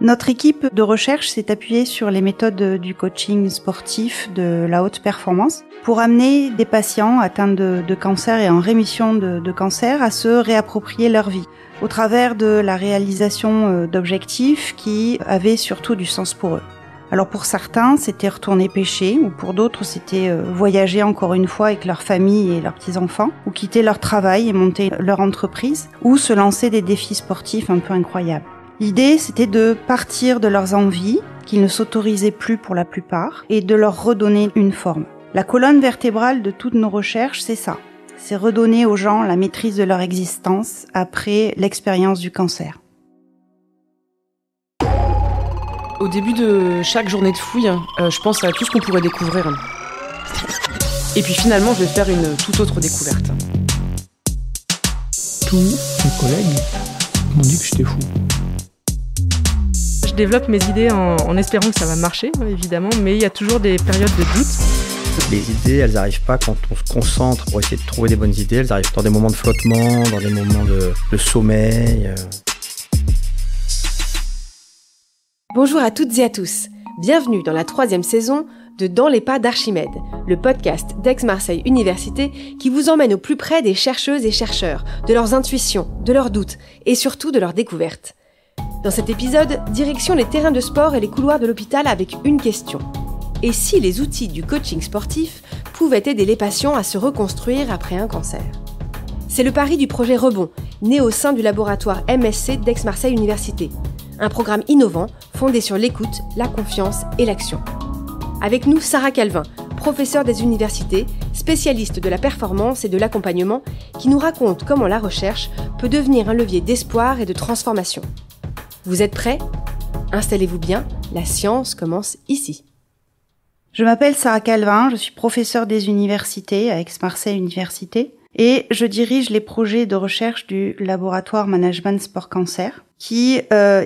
Notre équipe de recherche s'est appuyée sur les méthodes du coaching sportif de la haute performance pour amener des patients atteints de cancer et en rémission de cancer à se réapproprier leur vie au travers de la réalisation d'objectifs qui avaient surtout du sens pour eux. Alors pour certains, c'était retourner pêcher, ou pour d'autres, c'était voyager encore une fois avec leur famille et leurs petits-enfants, ou quitter leur travail et monter leur entreprise, ou se lancer des défis sportifs un peu incroyables. L'idée, c'était de partir de leurs envies, qu'ils ne s'autorisaient plus pour la plupart, et de leur redonner une forme. La colonne vertébrale de toutes nos recherches, c'est ça. C'est redonner aux gens la maîtrise de leur existence après l'expérience du cancer. Au début de chaque journée de fouille, je pense à tout ce qu'on pourrait découvrir. Et puis finalement, je vais faire une toute autre découverte. Tous mes collègues m'ont dit que j'étais fou. Je développe mes idées en espérant que ça va marcher, évidemment, mais il y a toujours des périodes de doute. Les idées, elles n'arrivent pas quand on se concentre pour essayer de trouver des bonnes idées. Elles arrivent dans des moments de flottement, dans des moments de sommeil. Bonjour à toutes et à tous. Bienvenue dans la 3e saison de Dans les pas d'Archimède, le podcast d'Aix-Marseille Université qui vous emmène au plus près des chercheuses et chercheurs, de leurs intuitions, de leurs doutes et surtout de leurs découvertes. Dans cet épisode, direction les terrains de sport et les couloirs de l'hôpital avec une question. Et si les outils du coaching sportif pouvaient aider les patients à se reconstruire après un cancer ? C'est le pari du projet Rebond, né au sein du laboratoire MSC d'Aix-Marseille Université. Un programme innovant fondé sur l'écoute, la confiance et l'action. Avec nous, Sarah Calvin, professeure des universités, spécialiste de la performance et de l'accompagnement, qui nous raconte comment la recherche peut devenir un levier d'espoir et de transformation. Vous êtes prêts ? Installez-vous bien, la science commence ici. Je m'appelle Sarah Calvin, je suis professeure des universités à Aix-Marseille Université et je dirige les projets de recherche du laboratoire Management Sport Cancer qui,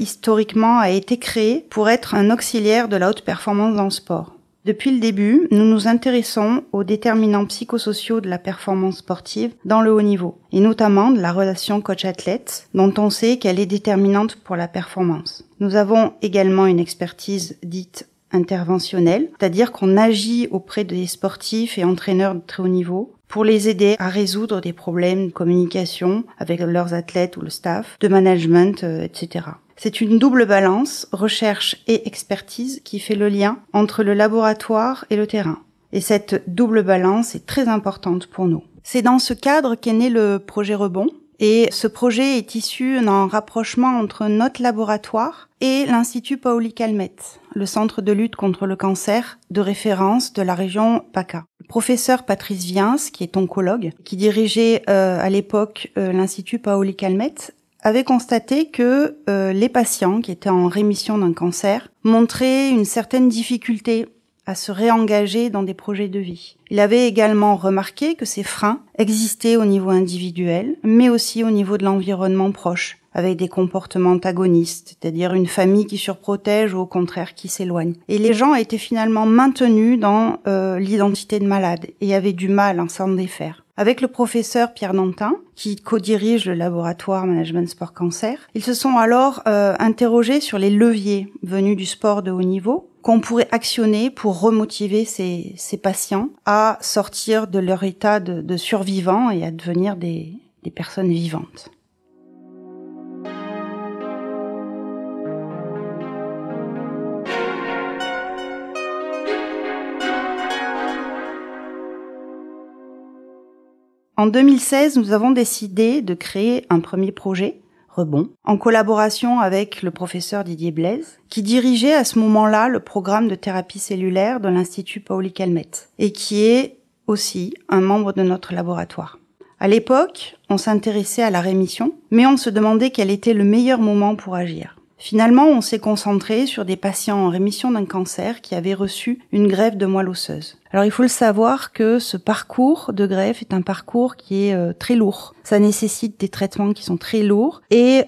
historiquement, a été créé pour être un auxiliaire de la haute performance dans le sport. Depuis le début, nous nous intéressons aux déterminants psychosociaux de la performance sportive dans le haut niveau, et notamment de la relation coach-athlète, dont on sait qu'elle est déterminante pour la performance. Nous avons également une expertise dite interventionnelle, c'est-à-dire qu'on agit auprès des sportifs et entraîneurs de très haut niveau pour les aider à résoudre des problèmes de communication avec leurs athlètes ou le staff, de management, etc. C'est une double balance, recherche et expertise, qui fait le lien entre le laboratoire et le terrain. Et cette double balance est très importante pour nous. C'est dans ce cadre qu'est né le projet Rebond. Et ce projet est issu d'un rapprochement entre notre laboratoire et l'Institut Paoli-Calmettes, le centre de lutte contre le cancer de référence de la région PACA. Le professeur Patrice Viens, qui est oncologue, qui dirigeait à l'époque l'Institut Paoli-Calmettes, avait constaté que les patients qui étaient en rémission d'un cancer montraient une certaine difficulté à se réengager dans des projets de vie. Il avait également remarqué que ces freins existaient au niveau individuel, mais aussi au niveau de l'environnement proche, avec des comportements antagonistes, c'est-à-dire une famille qui surprotège ou au contraire qui s'éloigne. Et les gens étaient finalement maintenus dans l'identité de malade et avaient du mal à s'en défaire. Avec le professeur Pierre Nantin, qui co-dirige le laboratoire Management Sport Cancer, ils se sont alors interrogés sur les leviers venus du sport de haut niveau qu'on pourrait actionner pour remotiver ces patients à sortir de leur état de survivants et à devenir des personnes vivantes. En 2016, nous avons décidé de créer un premier projet, Rebond, en collaboration avec le professeur Didier Blaise, qui dirigeait à ce moment-là le programme de thérapie cellulaire de l'Institut Paoli-Calmettes et qui est aussi un membre de notre laboratoire. À l'époque, on s'intéressait à la rémission, mais on se demandait quel était le meilleur moment pour agir. Finalement, on s'est concentré sur des patients en rémission d'un cancer qui avaient reçu une greffe de moelle osseuse. Alors il faut le savoir que ce parcours de greffe est un parcours qui est très lourd. Ça nécessite des traitements qui sont très lourds et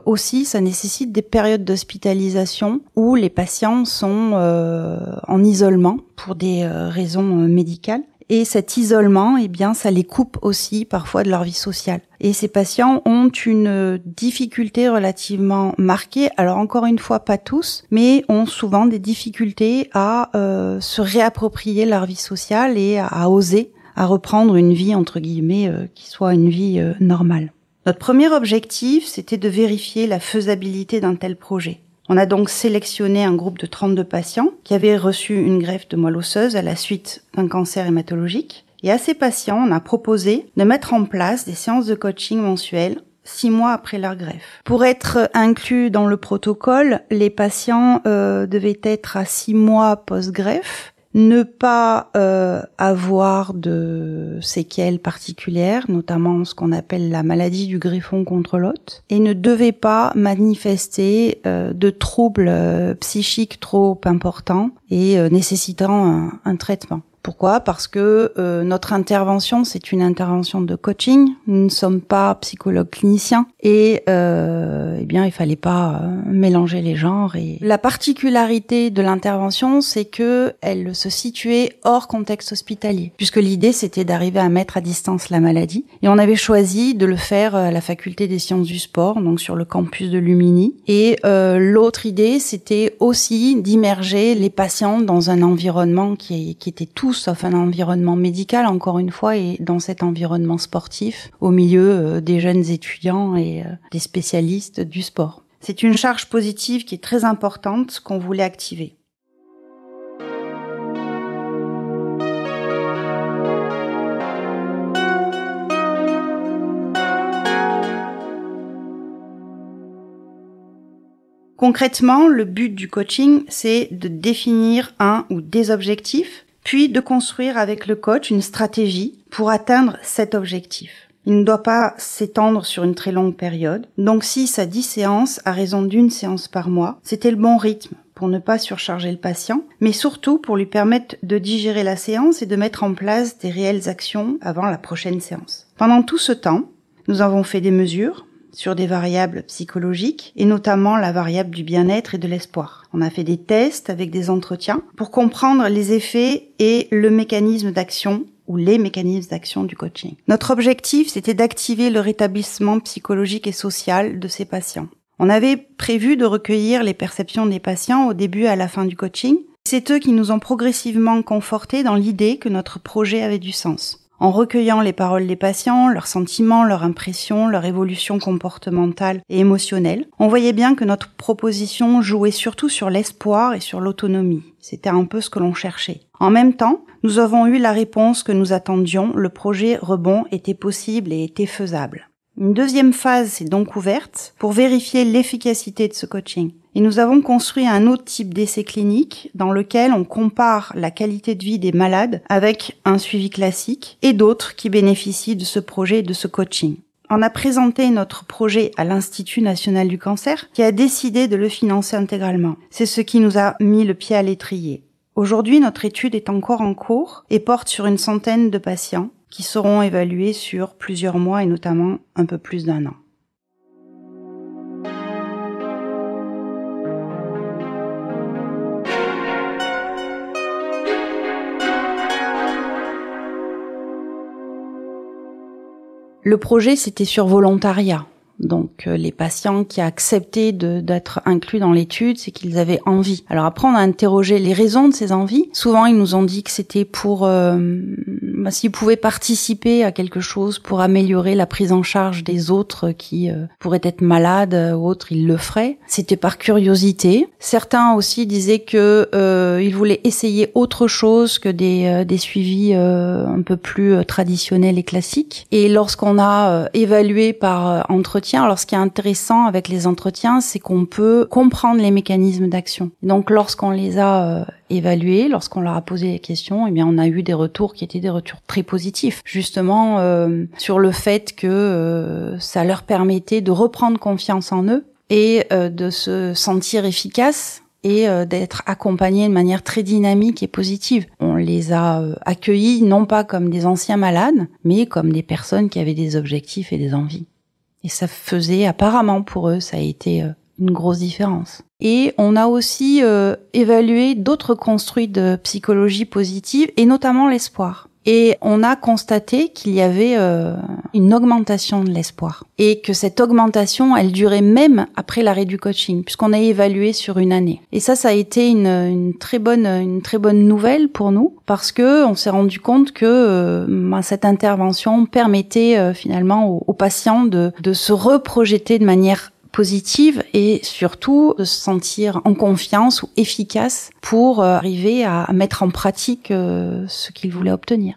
aussi ça nécessite des périodes d'hospitalisation où les patients sont en isolement pour des raisons médicales Et cet isolement, ça les coupe aussi parfois de leur vie sociale. Et ces patients ont une difficulté relativement marquée, alors encore une fois pas tous, mais ont souvent des difficultés à se réapproprier leur vie sociale et à oser, à reprendre une vie entre guillemets qui soit une vie normale. Notre premier objectif, c'était de vérifier la faisabilité d'un tel projet. On a donc sélectionné un groupe de 32 patients qui avaient reçu une greffe de moelle osseuse à la suite d'un cancer hématologique. Et à ces patients, on a proposé de mettre en place des séances de coaching mensuelles 6 mois après leur greffe. Pour être inclus dans le protocole, les patients devaient être à 6 mois post-greffe, ne pas avoir de séquelles particulières, notamment ce qu'on appelle la maladie du greffon contre l'hôte, et ne devaient pas manifester de troubles psychiques trop importants et nécessitant un traitement. Pourquoi ? Parce que notre intervention, c'est une intervention de coaching. Nous ne sommes pas psychologues cliniciens et il fallait pas mélanger les genres. Et la particularité de l'intervention, c'est que elle se situait hors contexte hospitalier, puisque l'idée c'était d'arriver à mettre à distance la maladie. Et on avait choisi de le faire à la faculté des sciences du sport, donc sur le campus de Lumini. Et l'autre idée, c'était aussi d'immerger les patients dans un environnement qui était tout sauf un environnement médical, encore une fois, et dans cet environnement sportif, au milieu des jeunes étudiants et des spécialistes du sport. C'est une charge positive qui est très importante qu'on voulait activer. Concrètement, le but du coaching, c'est de définir un ou des objectifs, puis de construire avec le coach une stratégie pour atteindre cet objectif. Il ne doit pas s'étendre sur une très longue période. Donc 6 à 10 séances à raison d'une séance par mois, c'était le bon rythme pour ne pas surcharger le patient, mais surtout pour lui permettre de digérer la séance et de mettre en place des réelles actions avant la prochaine séance. Pendant tout ce temps, nous avons fait des mesures sur des variables psychologiques et notamment la variable du bien-être et de l'espoir. On a fait des tests avec des entretiens pour comprendre les effets et le mécanisme d'action ou les mécanismes d'action du coaching. Notre objectif, c'était d'activer le rétablissement psychologique et social de ces patients. On avait prévu de recueillir les perceptions des patients au début et à la fin du coaching. C'est eux qui nous ont progressivement confortés dans l'idée que notre projet avait du sens. En recueillant les paroles des patients, leurs sentiments, leurs impressions, leur évolution comportementale et émotionnelle, on voyait bien que notre proposition jouait surtout sur l'espoir et sur l'autonomie. C'était un peu ce que l'on cherchait. En même temps, nous avons eu la réponse que nous attendions, le projet Rebond était possible et était faisable. Une deuxième phase s'est donc ouverte pour vérifier l'efficacité de ce coaching. Et nous avons construit un autre type d'essai clinique dans lequel on compare la qualité de vie des malades avec un suivi classique et d'autres qui bénéficient de ce projet et de ce coaching. On a présenté notre projet à l'Institut national du cancer qui a décidé de le financer intégralement. C'est ce qui nous a mis le pied à l'étrier. Aujourd'hui, notre étude est encore en cours et porte sur une centaine de patients qui seront évalués sur plusieurs mois et notamment un peu plus d'1 an. Le projet, c'était sur volontariat. Donc les patients qui acceptaient d'être inclus dans l'étude, c'est qu'ils avaient envie. Alors après, on a interrogé les raisons de ces envies. Souvent, ils nous ont dit que c'était pour s'ils pouvaient participer à quelque chose pour améliorer la prise en charge des autres qui pourraient être malades ou autres, ils le feraient. C'était par curiosité. Certains aussi disaient que ils voulaient essayer autre chose que des suivis un peu plus traditionnels et classiques. Et lorsqu'on a évalué par entretien, alors ce qui est intéressant avec les entretiens, c'est qu'on peut comprendre les mécanismes d'action. Donc lorsqu'on les a évalués, lorsqu'on leur a posé les questions, eh bien on a eu des retours qui étaient des retours très positifs, justement sur le fait que ça leur permettait de reprendre confiance en eux et de se sentir efficaces et d'être accompagnés de manière très dynamique et positive. On les a accueillis non pas comme des anciens malades, mais comme des personnes qui avaient des objectifs et des envies. Et ça faisait, apparemment pour eux, ça a été une grosse différence. Et on a aussi évalué d'autres construits de psychologie positive, et notamment l'espoir. Et on a constaté qu'il y avait une augmentation de l'espoir. Et que cette augmentation, elle durait même après l'arrêt du coaching, puisqu'on a évalué sur une année. Et ça a été une très bonne nouvelle pour nous, parce que on s'est rendu compte que cette intervention permettait finalement aux patients de se reprojeter de manière positive et surtout de se sentir en confiance ou efficace pour arriver à mettre en pratique ce qu'ils voulaient obtenir.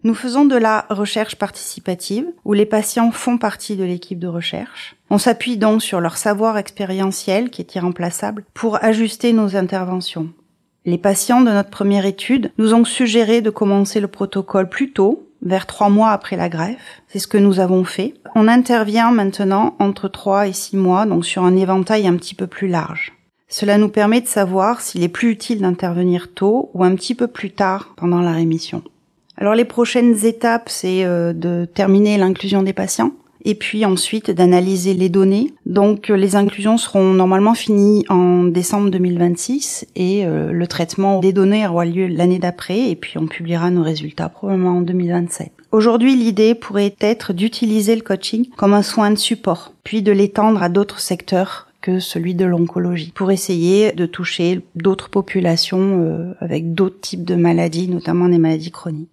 Nous faisons de la recherche participative, où les patients font partie de l'équipe de recherche. On s'appuie donc sur leur savoir expérientiel, qui est irremplaçable, pour ajuster nos interventions. Les patients de notre première étude nous ont suggéré de commencer le protocole plus tôt, vers 3 mois après la greffe. C'est ce que nous avons fait. On intervient maintenant entre 3 et 6 mois, donc sur un éventail un petit peu plus large. Cela nous permet de savoir s'il est plus utile d'intervenir tôt ou un petit peu plus tard pendant la rémission. Alors les prochaines étapes, c'est de terminer l'inclusion des patients et puis ensuite d'analyser les données. Donc les inclusions seront normalement finies en décembre 2026 et le traitement des données aura lieu l'année d'après et puis on publiera nos résultats probablement en 2027. Aujourd'hui, l'idée pourrait être d'utiliser le coaching comme un soin de support, puis de l'étendre à d'autres secteurs que celui de l'oncologie, pour essayer de toucher d'autres populations avec d'autres types de maladies, notamment des maladies chroniques.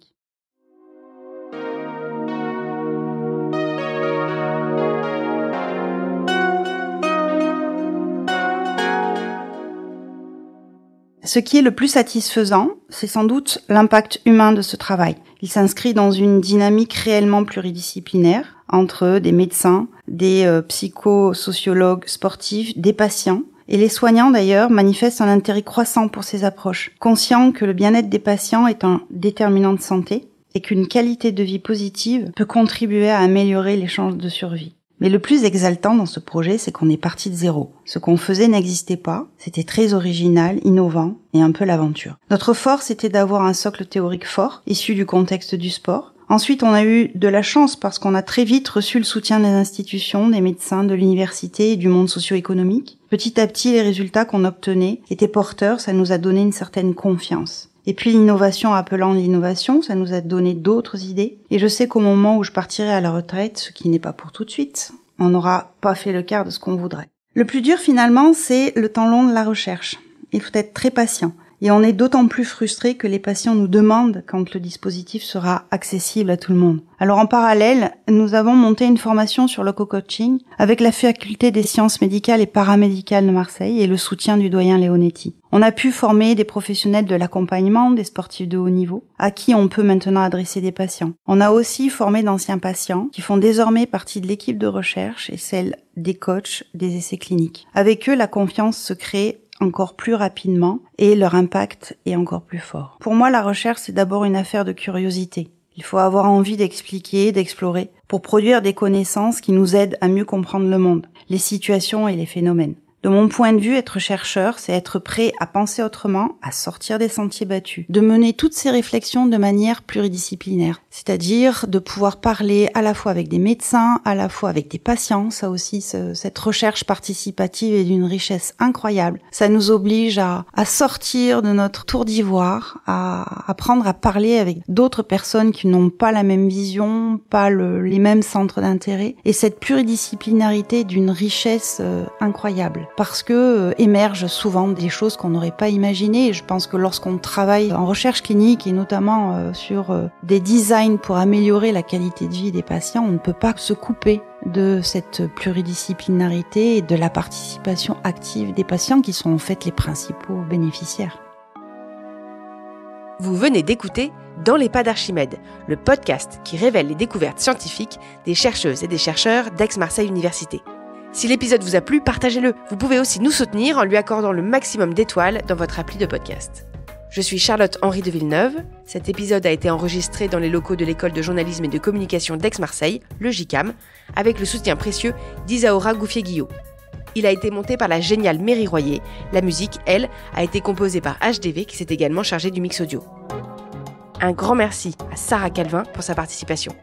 Ce qui est le plus satisfaisant, c'est sans doute l'impact humain de ce travail. Il s'inscrit dans une dynamique réellement pluridisciplinaire entre des médecins, des psychosociologues sportifs, des patients. Et les soignants d'ailleurs manifestent un intérêt croissant pour ces approches, conscients que le bien-être des patients est un déterminant de santé et qu'une qualité de vie positive peut contribuer à améliorer les chances de survie. Mais le plus exaltant dans ce projet, c'est qu'on est parti de zéro. Ce qu'on faisait n'existait pas, c'était très original, innovant et un peu l'aventure. Notre force était d'avoir un socle théorique fort, issu du contexte du sport. Ensuite, on a eu de la chance parce qu'on a très vite reçu le soutien des institutions, des médecins, de l'université et du monde socio-économique. Petit à petit, les résultats qu'on obtenait étaient porteurs, ça nous a donné une certaine confiance. Et puis l'innovation appelant l'innovation, ça nous a donné d'autres idées. Et je sais qu'au moment où je partirai à la retraite, ce qui n'est pas pour tout de suite, on n'aura pas fait le quart de ce qu'on voudrait. Le plus dur finalement, c'est le temps long de la recherche. Il faut être très patient. Et on est d'autant plus frustré que les patients nous demandent quand le dispositif sera accessible à tout le monde. Alors en parallèle, nous avons monté une formation sur le co-coaching avec la faculté des sciences médicales et paramédicales de Marseille et le soutien du doyen Leonetti. On a pu former des professionnels de l'accompagnement, des sportifs de haut niveau, à qui on peut maintenant adresser des patients. On a aussi formé d'anciens patients qui font désormais partie de l'équipe de recherche et celle des coachs des essais cliniques. Avec eux, la confiance se crée encore plus rapidement et leur impact est encore plus fort. Pour moi, la recherche, c'est d'abord une affaire de curiosité. Il faut avoir envie d'expliquer, d'explorer, pour produire des connaissances qui nous aident à mieux comprendre le monde, les situations et les phénomènes. De mon point de vue, être chercheur, c'est être prêt à penser autrement, à sortir des sentiers battus, de mener toutes ces réflexions de manière pluridisciplinaire, c'est-à-dire de pouvoir parler à la fois avec des médecins, à la fois avec des patients. Ça aussi, cette recherche participative est d'une richesse incroyable. Ça nous oblige à sortir de notre tour d'ivoire, à apprendre à parler avec d'autres personnes qui n'ont pas la même vision, pas les mêmes centres d'intérêt. Et cette pluridisciplinarité est d'une richesse incroyable. Parce que émergent souvent des choses qu'on n'aurait pas imaginées. Et je pense que lorsqu'on travaille en recherche clinique et notamment sur des designs pour améliorer la qualité de vie des patients, on ne peut pas se couper de cette pluridisciplinarité et de la participation active des patients qui sont en fait les principaux bénéficiaires. Vous venez d'écouter Dans les pas d'Archimède, le podcast qui révèle les découvertes scientifiques des chercheuses et des chercheurs d'Aix-Marseille Université. Si l'épisode vous a plu, partagez-le. Vous pouvez aussi nous soutenir en lui accordant le maximum d'étoiles dans votre appli de podcast. Je suis Charlotte-Henri de Villeneuve. Cet épisode a été enregistré dans les locaux de l'école de journalisme et de communication d'Aix-Marseille, le JICAM, avec le soutien précieux d'Isaora Gouffier-Guillot. Il a été monté par la géniale Méry Royer. La musique, elle, a été composée par HDV qui s'est également chargée du mix audio. Un grand merci à Sarah Calvin pour sa participation.